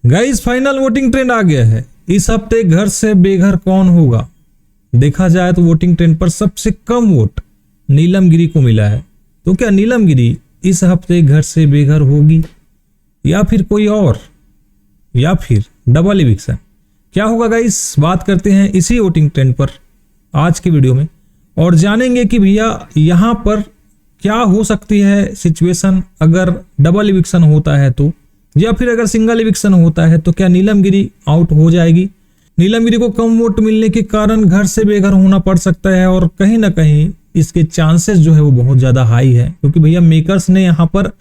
Guys final voting trend आ गया है। इस हफ्ते घर से बेघर कौन होगा? देखा जाए तो वोटिंग ट्रेंड पर सबसे कम वोट नीलम गिरी को मिला है। तो क्या नीलम गिरी इस हफ्ते घर से बेघर होगी या फिर कोई और, या फिर डबल इविक्शन? क्या होगा गाइस, बात करते हैं इसी वोटिंग ट्रेंड पर आज के वीडियो में और जानेंगे कि भैया यहाँ पर क्या हो सकती है सिचुएशन अगर डबल इविक्शन होता है तो, या फिर अगर सिंगल इविक्शन होता है तो क्या नीलम गिरी आउट हो जाएगी? नीलम गिरी को कम वोट मिलने के कारण घर से बेघर होना पड़ सकता है और कहीं ना कहीं इसके चांसेस जो है वो बहुत ज्यादा हाई है, क्योंकि भैया मेकर्स ने यहाँ पर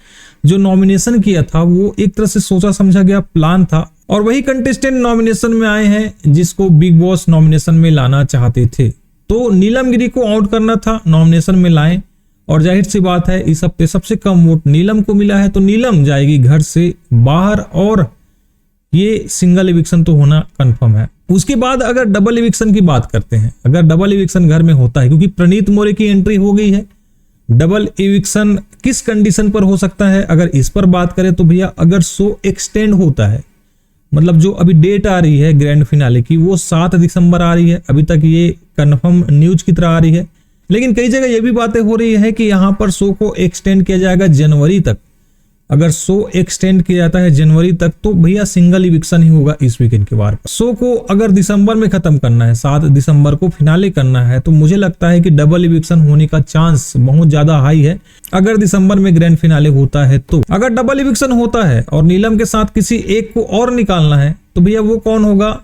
जो नॉमिनेशन किया था वो एक तरह से सोचा समझा गया प्लान था और वही कंटेस्टेंट नॉमिनेशन में आए हैं जिसको बिग बॉस नॉमिनेशन में लाना चाहते थे। तो नीलम गिरी को आउट करना था, नॉमिनेशन में लाएं और जाहिर सी बात है इस हफ्ते सबसे कम वोट नीलम को मिला है तो नीलम जाएगी घर से बाहर और ये सिंगल इविक्शन तो होना कंफर्म है। उसके बाद अगर डबल इविक्शन की बात करते हैं, अगर डबल इविक्शन घर में होता है, क्योंकि प्रणीत मौर्य की एंट्री हो गई है, डबल इविक्शन किस कंडीशन पर हो सकता है अगर इस पर बात करें तो भैया अगर शो एक्सटेंड होता है, मतलब जो अभी डेट आ रही है ग्रैंड फिनाले की वो 7 दिसंबर आ रही है, अभी तक ये कंफर्म न्यूज की तरह आ रही है, लेकिन कई जगह ये भी बातें हो रही है कि यहाँ पर शो को एक्सटेंड किया जाएगा जनवरी तक। अगर शो एक्सटेंड किया जाता है जनवरी तक तो भैया सिंगल इविक्शन ही होगा इस वीकेंड के बाद। शो को अगर दिसंबर में खत्म करना है, 7 दिसंबर को फिनाले करना है, तो मुझे लगता है कि डबल इविक्शन होने का चांस बहुत ज्यादा हाई है अगर दिसंबर में ग्रैंड फिनाले होता है तो। अगर डबल इविक्शन होता है और नीलम के साथ किसी एक को और निकालना है तो भैया वो कौन होगा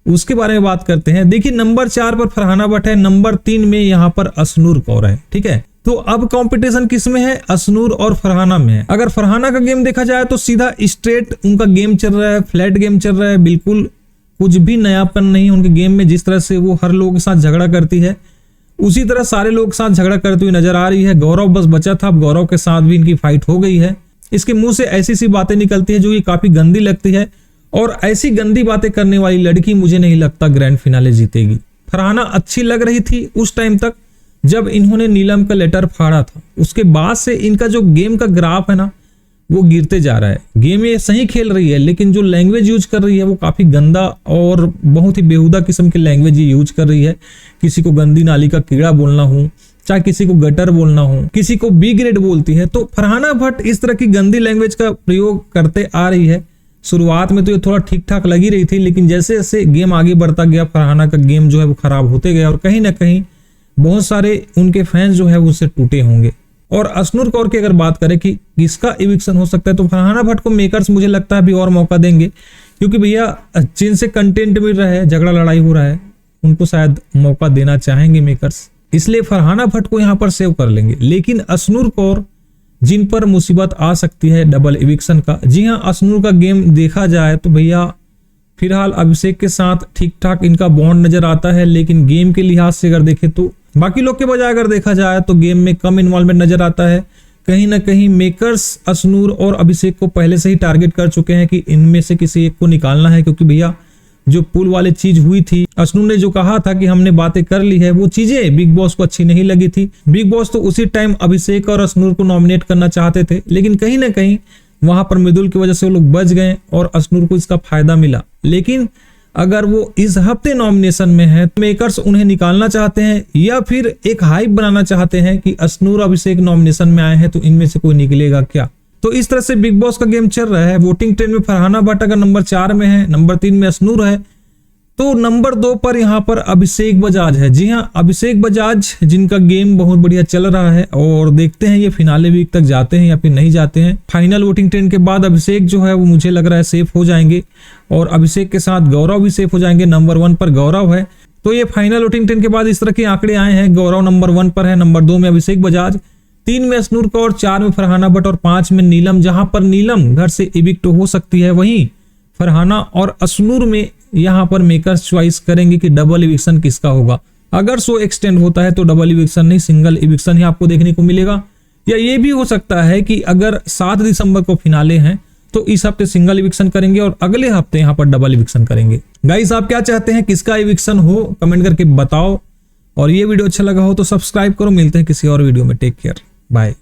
उसके बारे में बात करते हैं। देखिए नंबर 4 पर फरहाना भट्ट है, नंबर 3 में यहाँ पर असनूर कौर है, ठीक है। तो अब कंपटीशन किस में है? असनूर और फरहाना में है। अगर फरहाना का गेम देखा जाए तो सीधा स्ट्रेट उनका गेम चल रहा है, फ्लैट गेम चल रहा है, बिल्कुल कुछ भी नयापन नहीं उनके गेम में। जिस तरह से वो हर लोगों के साथ झगड़ा करती है उसी तरह सारे लोगों के साथ झगड़ा करती हुई नजर आ रही है। गौरव बस बचा था, अब गौरव के साथ भी इनकी फाइट हो गई है। इसके मुंह से ऐसी सी बातें निकलती है जो कि काफी गंदी लगती है और ऐसी गंदी बातें करने वाली लड़की मुझे नहीं लगता ग्रैंड फिनाले जीतेगी। फरहाना अच्छी लग रही थी उस टाइम तक जब इन्होंने नीलम का लेटर फाड़ा था, उसके बाद से इनका जो गेम का ग्राफ है ना वो गिरते जा रहा है। गेम ये सही खेल रही है लेकिन जो लैंग्वेज यूज कर रही है वो काफी गंदा और बहुत ही बेहुदा किस्म की लैंग्वेज यूज कर रही है। किसी को गंदी नाली का कीड़ा बोलना हो, चाहे किसी को गटर बोलना हो, किसी को बी ग्रेड बोलती है। तो फरहाना भट्ट इस तरह की गंदी लैंग्वेज का प्रयोग करते आ रही है। शुरुआत में तो ये थोड़ा ठीक ठाक लगी रही थी लेकिन जैसे जैसे गेम आगे बढ़ता गया फरहाना का गेम जो है वो खराब होते गया और कहीं ना कहीं बहुत सारे उनके फैंस जो है उससे टूटे होंगे। और असनूर कौर की अगर बात करें कि किसका इविक्शन हो सकता है तो फरहाना भट्ट को मेकर्स मुझे लगता है अभी और मौका देंगे, क्योंकि भैया जिनसे कंटेंट मिल रहा है, झगड़ा लड़ाई हो रहा है, उनको शायद मौका देना चाहेंगे मेकर्स, इसलिए फरहाना भट्ट को यहाँ पर सेव कर लेंगे। लेकिन असनूर कौर जिन पर मुसीबत आ सकती है डबल इविक्शन का, जी हाँ असनूर का गेम देखा जाए तो भैया फिलहाल अभिषेक के साथ ठीक ठाक इनका बॉन्ड नजर आता है, लेकिन गेम के लिहाज से अगर देखें तो बाकी लोग के बजाय अगर देखा जाए तो गेम में कम इन्वॉल्वमेंट नजर आता है। कहीं ना कहीं मेकर्स असनूर और अभिषेक को पहले से ही टारगेट कर चुके हैं कि इनमें से किसी एक को निकालना है, क्योंकि भैया जो पुल वाली चीज हुई थी, असनूर ने जो कहा था कि हमने बातें कर ली है, वो चीजें बिग बॉस को अच्छी नहीं लगी थी। बिग बॉस तो उसी टाइम अभिषेक और असनूर को नॉमिनेट करना चाहते थे, लेकिन कहीं ना कहीं वहां पर मृदुल की वजह से वो लोग बच गए और असनूर को इसका फायदा मिला। लेकिन अगर वो इस हफ्ते नॉमिनेशन में है तो मेकर्स उन्हें निकालना चाहते हैं या फिर एक हाइप बनाना चाहते हैं कि असनूर अभिषेक नॉमिनेशन में आए हैं तो इनमें से कोई निकलेगा क्या। तो इस तरह से बिग बॉस का गेम चल रहा है। वोटिंग ट्रेंड में फरहाना भट्ट अगर नंबर 4 में है, नंबर 3 में असनूर है, तो नंबर 2 पर यहाँ पर अभिषेक बजाज है। जी हाँ अभिषेक बजाज जिनका गेम बहुत बढ़िया चल रहा है और देखते हैं ये फिनाले वीक तक जाते हैं या फिर नहीं जाते हैं। फाइनल वोटिंग ट्रेंड के बाद अभिषेक जो है वो मुझे लग रहा है सेफ हो जाएंगे और अभिषेक के साथ गौरव भी सेफ हो जाएंगे। नंबर 1 पर गौरव है। तो ये फाइनल वोटिंग ट्रेंड के बाद इस तरह के आंकड़े आए हैं। गौरव नंबर 1 पर है, नंबर 2 में अभिषेक बजाज, 3 में असनूर कौर, 4 में फरहाना भट्ट और 5 में नीलम, जहां पर नीलम घर से इविक्ट हो सकती है। वहीं फरहाना और असनूर में यहाँ पर मेकर्स चॉइस करेंगे कि डबल इविक्शन किसका होगा। अगर शो एक्सटेंड होता है तो डबल इविक्शन नहीं सिंगल इविक्शन ही आपको देखने को मिलेगा। या ये भी हो सकता है कि अगर 7 दिसंबर को फिनाले हैं तो इस हफ्ते सिंगल इविक्शन करेंगे और अगले हफ्ते यहाँ पर डबल इविक्शन करेंगे। गाइस आप क्या चाहते हैं किसका इविक्शन हो, कमेंट करके बताओ और ये वीडियो अच्छा लगा हो तो सब्सक्राइब करो। मिलते हैं किसी और वीडियो में, टेक केयर, बाय।